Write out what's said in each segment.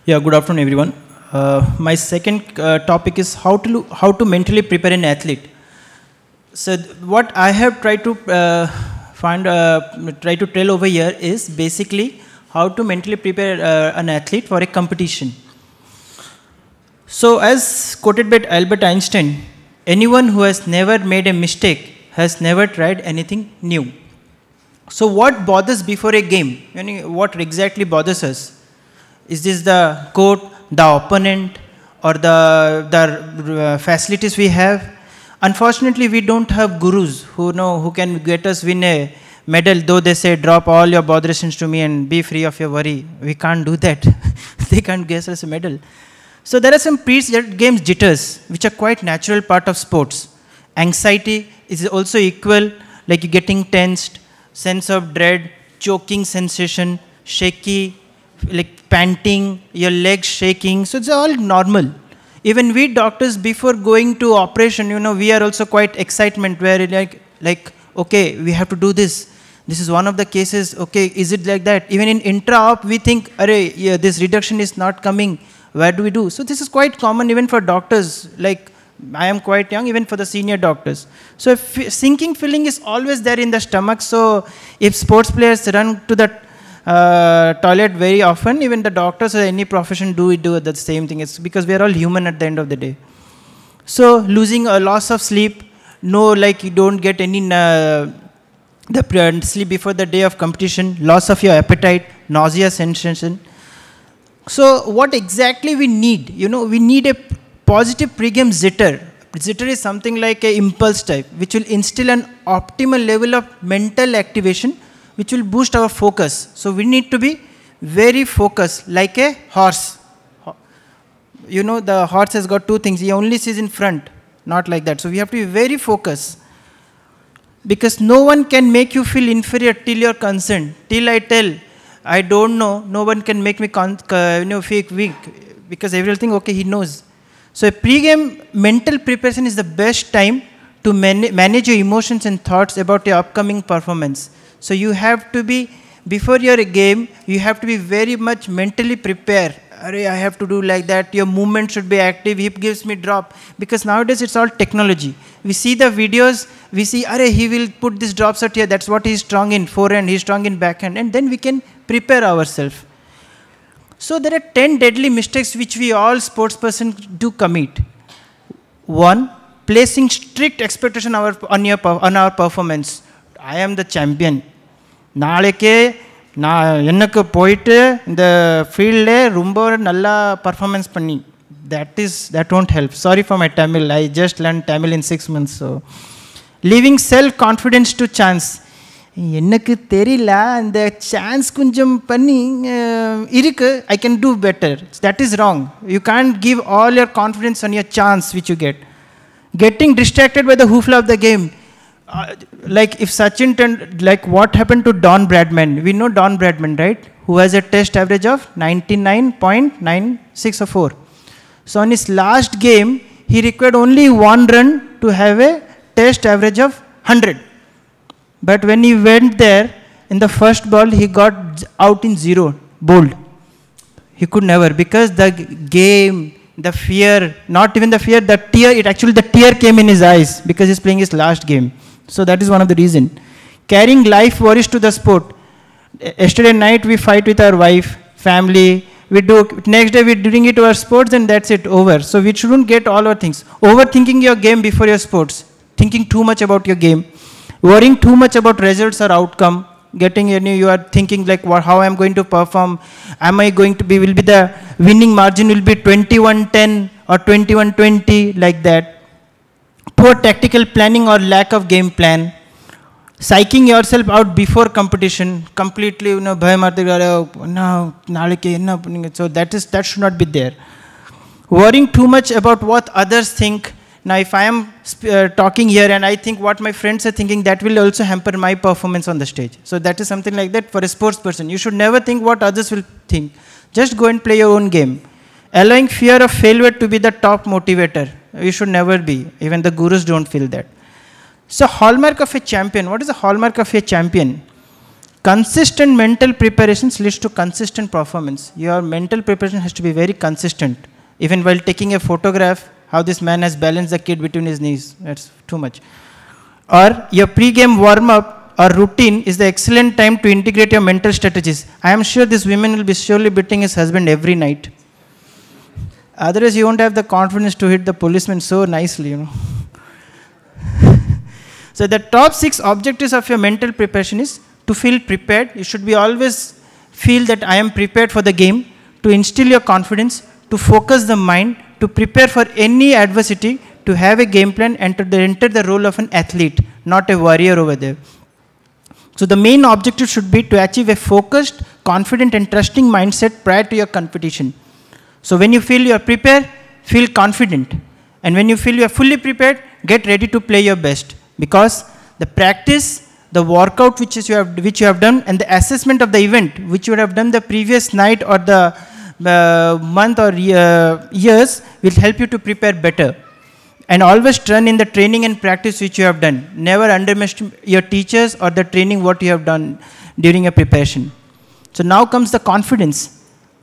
Yeah, good afternoon, everyone. My second topic is how to mentally prepare an athlete. So what I have tried to try to tell over here is basically how to mentally prepare an athlete for a competition. So as quoted by Albert Einstein, anyone who has never made a mistake has never tried anything new. So what bothers before a game? What exactly bothers us? Is this the court, the opponent, or the facilities we have? Unfortunately, we don't have gurus who can get us win a medal. Though they say drop all your botherations to me and be free of your worry, we can't do that. They can't get us a medal. So there are some pre-game jitters, which are quite natural part of sports. Anxiety is also equal, like you getting tensed, sense of dread, choking sensation, shaky, like panting, your legs shaking. So it's all normal. Even we doctors, before going to operation, we are also quite excitement where like okay, we have to do this. This is one of the cases. Okay, is it like that? Even in intra-op, we think, array, yeah, this reduction is not coming. Where do we do? So this is quite common even for doctors. Like I am quite young, even for the senior doctors. So sinking feeling is always there in the stomach. So if sports players run to the toilet very often, even the doctors or any profession do the same thing. It's because we are all human at the end of the day. So losing a loss of sleep, like you don't get any the sleep before the day of competition, loss of your appetite, nausea sensation. So what exactly we need? We need a positive pregame jitter. Jitter is something like an impulse type, which will instill an optimal level of mental activation, which will boost our focus. So we need to be very focused, like a horse. The horse has got two things. He only sees in front, not like that. So we have to be very focused. Because no one can make you feel inferior till you're concerned. Till I tell, I don't know, no one can make me feel weak. Because everything, okay, he knows. So a pre-game mental preparation is the best time to manage your emotions and thoughts about your upcoming performance. So you have to be, before your game, you have to be very much mentally prepared. Array, I have to do like that. Your movement should be active. Hip gives me drop. Because nowadays it's all technology. We see the videos. We see, array, he will put this drop shot here. That's what he's strong in forehand. He's strong in backhand. And then we can prepare ourselves. So there are 10 deadly mistakes which we all sports persons do commit. One, placing strict expectation on our performance. I am the champion. நாளைக்கே நான் எனக்கு போயிட்டு இந்த ஃபீல்டில் ரொம்ப நல்லா performance பண்ணி that won't help. Sorry for my Tamil. I just learned Tamil in 6 months. So leaving self-confidence to chance. எனக்கு தெரியல அந்த சான்ஸ் கொஞ்சம் பண்ணி இருக்கு, I can do better. That is wrong. You can't give all your confidence on your chance which you get. Getting distracted by the hoofla of the game. Like if Sachin, like what happened to Don Bradman? We know Don Bradman, right? Who has a test average of 99.964. So on his last game, he required only 1 run to have a test average of 100. But when he went there, in the first ball, he got out in 0, bowled. He could never, because the game, the fear, not even the fear, the tear, the tear came in his eyes because he's playing his last game. So that is one of the reasons. Carrying life worries to the sport. Yesterday night we fight with our wife, family. Next day we bring it to our sports and that's it, over. So we shouldn't get all our things. Overthinking your game before your sports. Thinking too much about your game. Worrying too much about results or outcome. You are thinking like how I am going to perform. Will be the winning margin will be 21-10 or 21-20, like that. Poor tactical planning or lack of game plan. Psyching yourself out before competition. Completely, so that should not be there. Worrying too much about what others think. Now, if I am talking here and I think what my friends are thinking, that will also hamper my performance on the stage. So that is something like that for a sports person. You should never think what others will think. Just go and play your own game. Allowing fear of failure to be the top motivator. You should never be. Even the gurus don't feel that. So hallmark of a champion. What is the hallmark of a champion? Consistent mental preparations leads to consistent performance. Your mental preparation has to be very consistent. Even while taking a photograph, how this man has balanced the kid between his knees, that's too much. Or your pre-game warm-up or routine is the excellent time to integrate your mental strategies. I am sure this woman will be surely beating his husband every night. Otherwise, you won't have the confidence to hit the policeman so nicely, you know. So the top 6 objectives of your mental preparation is to feel prepared. You should be always feel that I am prepared for the game, to instill your confidence, to focus the mind, to prepare for any adversity, to have a game plan, and to enter the role of an athlete, not a warrior over there. So the main objective should be to achieve a focused, confident and trusting mindset prior to your competition. So when you feel you are prepared, feel confident. And when you feel you are fully prepared, get ready to play your best. Because the practice, the workout which you have done, and the assessment of the event which you would have done the previous night or the month or years will help you to prepare better. And always turn in the training and practice which you have done. Never underestimate your teachers or the training what you have done during your preparation. So now comes the confidence.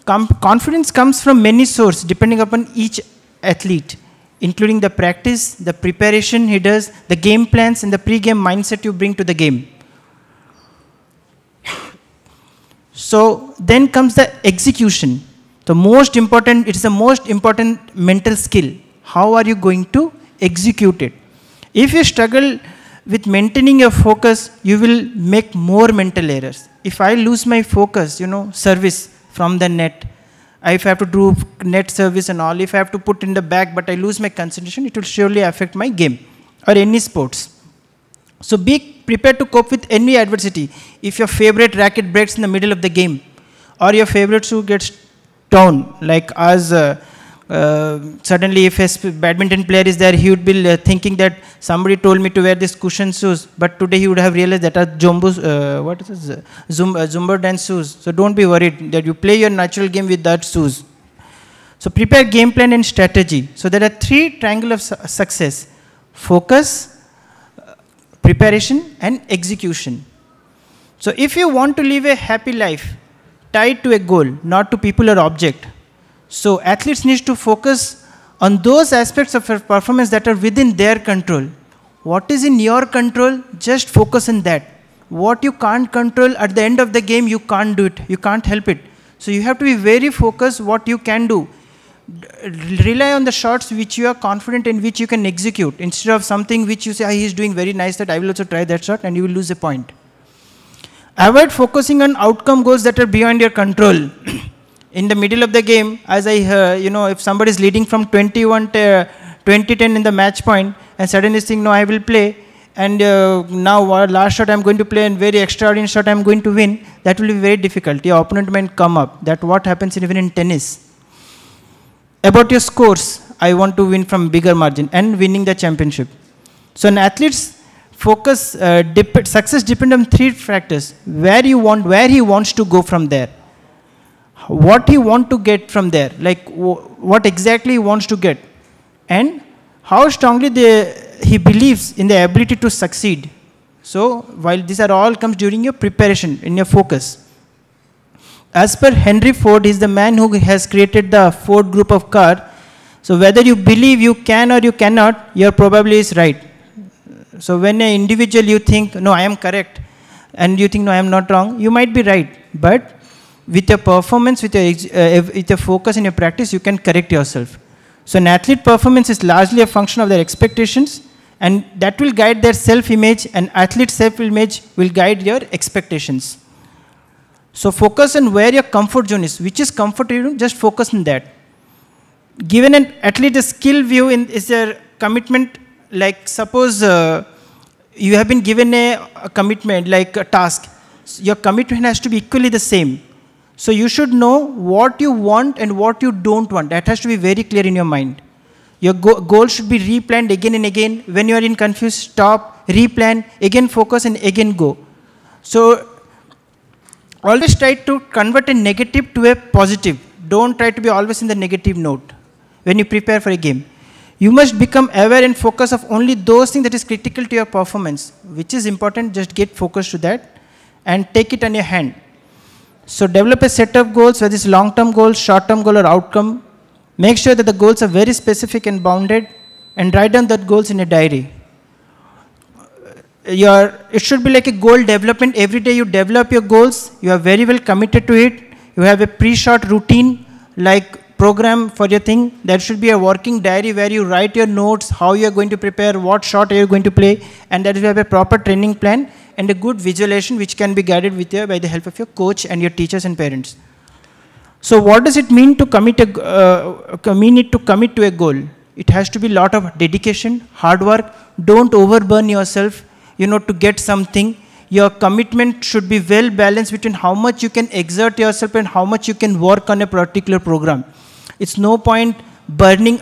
Confidence comes from many sources depending upon each athlete, including the practice, the preparation he does, the game plans, and the pre-game mindset you bring to the game. So then comes the execution. It is the most important mental skill. How are you going to execute it? If you struggle with maintaining your focus, you will make more mental errors. If I lose my focus, service from the net, if I have to do net service and all, if I have to put in the back, but I lose my concentration, it will surely affect my game or any sports. So be prepared to cope with any adversity. If your favorite racket breaks in the middle of the game, or your favorite shoe gets torn, like us, suddenly if a badminton player is there, he would be thinking that somebody told me to wear this cushion shoes, but today he would have realized that are Zumba dance shoes. So don't be worried that you play your natural game with that shoes. So prepare game plan and strategy. So there are 3 triangles of success: focus, preparation and execution. So if you want to live a happy life tied to a goal, not to people or object, so athletes need to focus on those aspects of their performance that are within their control. What is in your control, just focus on that. What you can't control, at the end of the game, you can't do it. You can't help it. So you have to be very focused what you can do. Rely on the shots which you are confident in, which you can execute, instead of something which you say, he is doing very nice, that I will also try that shot, and you will lose a point. Avoid focusing on outcome goals that are beyond your control. In the middle of the game, as I heard, if somebody is leading from 20-10 in the match point, and suddenly saying, no, I will play, and now last shot I'm going to play, and very extraordinary shot I'm going to win, that will be very difficult. Your opponent might come up. That's what happens even in tennis. About your scores, I want to win from bigger margin and winning the championship. So an athlete's focus, success depends on 3 factors: where he wants to go from there, what he wants to get from there, like what exactly he wants to get, and how strongly he believes in the ability to succeed. So while these are all comes during your preparation, in your focus. As per Henry Ford, he is the man who has created the Ford group of car. So whether you believe you can or you cannot, your probability is right. So when an individual you think, no, I am correct, and you think, no, I am not wrong, you might be right. But with your performance, with your focus and your practice, you can correct yourself. So an athlete performance is largely a function of their expectations, and that will guide their self-image, and athlete self-image will guide your expectations. So focus on where your comfort zone is. Which is comfort zone, just focus on that. Given an athlete a skill view is their commitment, like suppose you have been given a commitment, like a task. Your commitment has to be equally the same. So you should know what you want and what you don't want. That has to be very clear in your mind. Your goal should be replanned again and again. When you are in confused, stop, replan, again focus, and again go. So always try to convert a negative to a positive. Don't try to be always in the negative note when you prepare for a game. You must become aware and focus of only those things that is critical to your performance. Which is important, just get focused to that. and take it on your hand. So develop a set of goals, whether it's long-term goals, short-term goal, or outcome. Make sure that the goals are very specific and bounded, and write down that goals in a diary. It should be like a goal development. Every day you develop your goals, you are very well committed to it. You have a pre-shot routine, like program for your thing. There should be a working diary where you write your notes, how you are going to prepare, what shot are you going to play, and that you have a proper training plan and a good visualization which can be guided with by the help of your coach and your teachers and parents. So what does it mean to commit to a goal? It has to be a lot of dedication, hard work. Don't overburn yourself, to get something. Your commitment should be well balanced between how much you can exert yourself and how much you can work on a particular program. It's no point burning.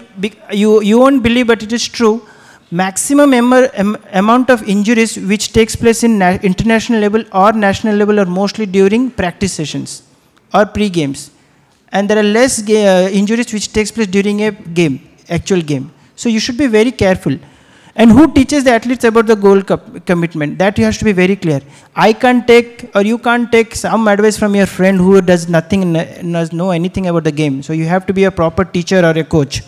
You won't believe, but it is true. Maximum amount of injuries which takes place in international level or national level are mostly during practice sessions or pre-games. And there are less injuries which takes place during a game, actual game. So you should be very careful. And who teaches the athletes about the goal commitment? That has to be very clear. I can't take, or you can't take some advice from your friend who does nothing, does know anything about the game. So you have to be a proper teacher or a coach.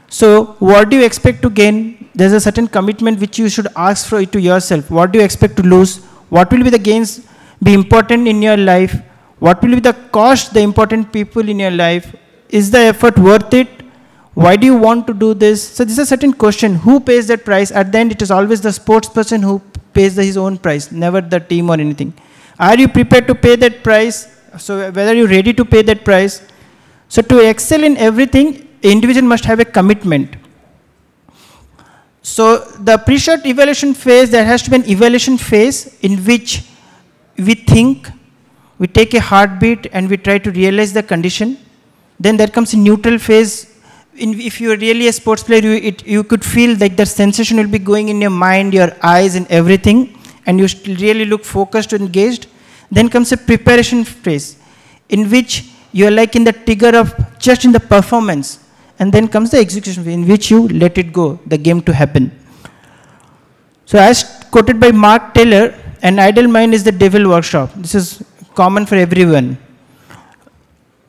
So what do you expect to gain? There's a certain commitment which you should ask for it to yourself. What do you expect to lose? What will be the gains be important in your life? What will be the cost, the important people in your life? Is the effort worth it? Why do you want to do this? So this is a certain question. Who pays that price? At the end, it is always the sports person who pays his own price, never the team or anything. Are you prepared to pay that price? So whether you're ready to pay that price? So to excel in everything, individual must have a commitment. So the pre-shot evaluation phase, there has to be an evaluation phase in which we think, we take a heartbeat and we try to realize the condition. Then there comes a neutral phase. If you're really a sports player, you could feel like the sensation will be going in your mind, your eyes and everything, and you really look focused and engaged. Then comes a preparation phase in which you're like in the trigger of just in the performance. And then comes the execution phase in which you let it go, the game to happen. So as quoted by Mark Taylor, an idle mind is the devil workshop. This is common for everyone.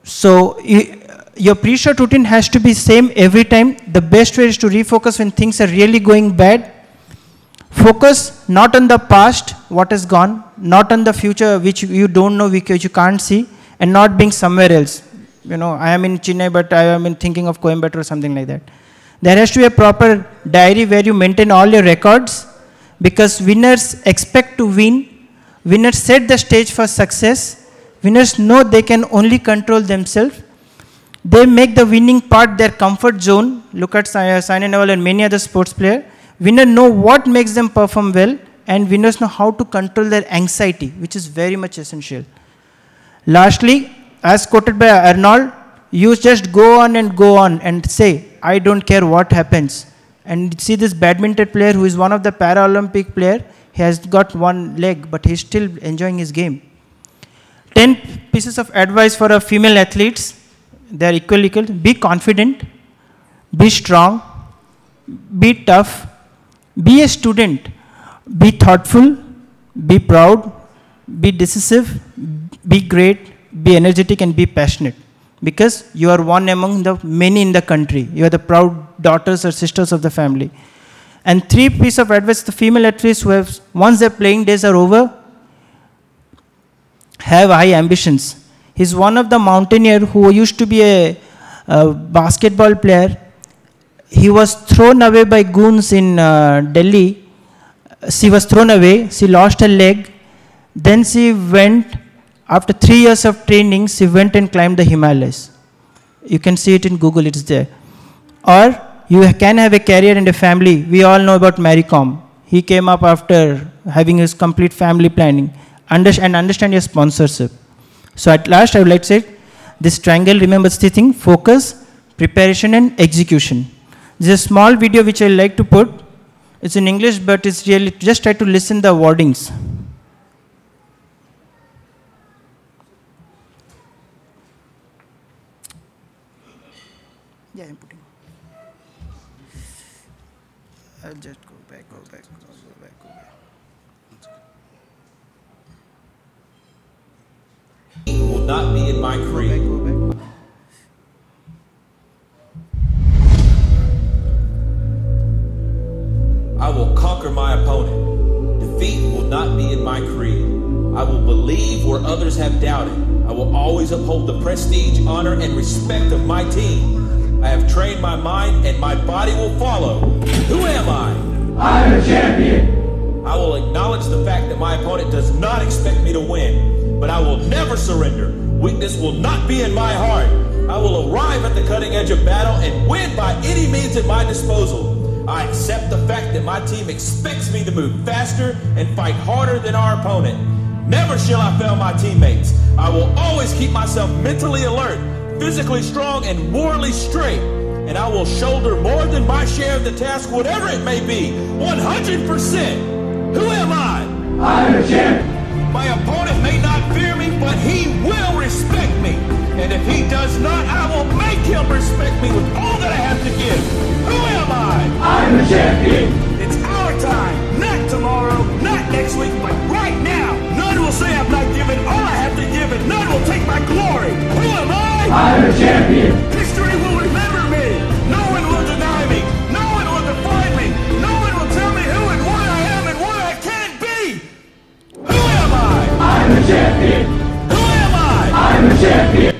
So your pre-shot routine has to be same every time. The best way is to refocus when things are really going bad. Focus not on the past, what has gone, not on the future, which you don't know, which you can't see, and not being somewhere else. I am in Chennai, but I am thinking of Coimbatore or something like that. There has to be a proper diary where you maintain all your records, because winners expect to win. Winners set the stage for success. Winners know they can only control themselves. They make the winning part their comfort zone. Look at Saina Nehwal and many other sports players. Winners know what makes them perform well, and winners know how to control their anxiety, which is very much essential. Lastly, as quoted by Arnold, you just go on and say, I don't care what happens. And see this badminton player who is one of the Paralympic player, he has got one leg, but he's still enjoying his game. 10 pieces of advice for our female athletes. They are equal. Be confident, be strong, be tough, be a student, be thoughtful, be proud, be decisive, be great, be energetic, and be passionate. Because you are one among the many in the country. You are the proud daughters or sisters of the family. And 3 pieces of advice to female athletes who have, once their playing days are over, have high ambitions. He's one of the mountaineer who used to be a basketball player. He was thrown away by goons in Delhi. She was thrown away. She lost her leg. Then she went, after 3 years of training, she went and climbed the Himalayas. You can see it in Google, it's there. Or you can have a career and a family. We all know about Mary Com. He came up after having his complete family planning. And understand your sponsorship. So at last, I would like to say, this triangle remembers the thing: focus, preparation, and execution. This is a small video which I like to put. It's in English, but it's really, just try to listen the wordings. Yeah, I'm putting. I'll just go back. not be in my creed. I will conquer my opponent. Defeat will not be in my creed. I will believe where others have doubted. I will always uphold the prestige, honor, and respect of my team. I have trained my mind and my body will follow. Who am I? I'm a champion. I will acknowledge the fact that my opponent does not expect me to win, but I will never surrender. Weakness will not be in my heart. I will arrive at the cutting edge of battle and win by any means at my disposal. I accept the fact that my team expects me to move faster and fight harder than our opponent. Never shall I fail my teammates. I will always keep myself mentally alert, physically strong, and morally straight. And I will shoulder more than my share of the task, whatever it may be, 100%. Who am I? I'm a champion. My opponent may not fear me, but he will respect me. And if he does not, I will make him respect me with all that I have to give. Who am I? I'm a champion. It's our time, not tomorrow, not next week, but right now. None will say I've not given all I have to give, and none will take my glory. Who am I? I'm a champion. History will remember me. No one will deny me. No one will define me. No one will tell me who and what I am and what I can be. Who am I? I'm a champion. Who am I? I'm a champion.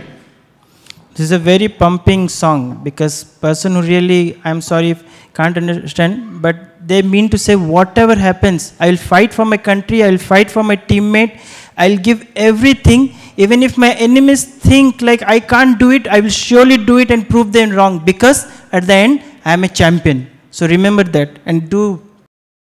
This is a very pumping song because person who really, I'm sorry if can't understand, but they mean to say whatever happens, I will fight for my country, I will fight for my teammate, I will give everything. Even if my enemies think like I can't do it, I will surely do it and prove them wrong because at the end, I am a champion. So remember that and do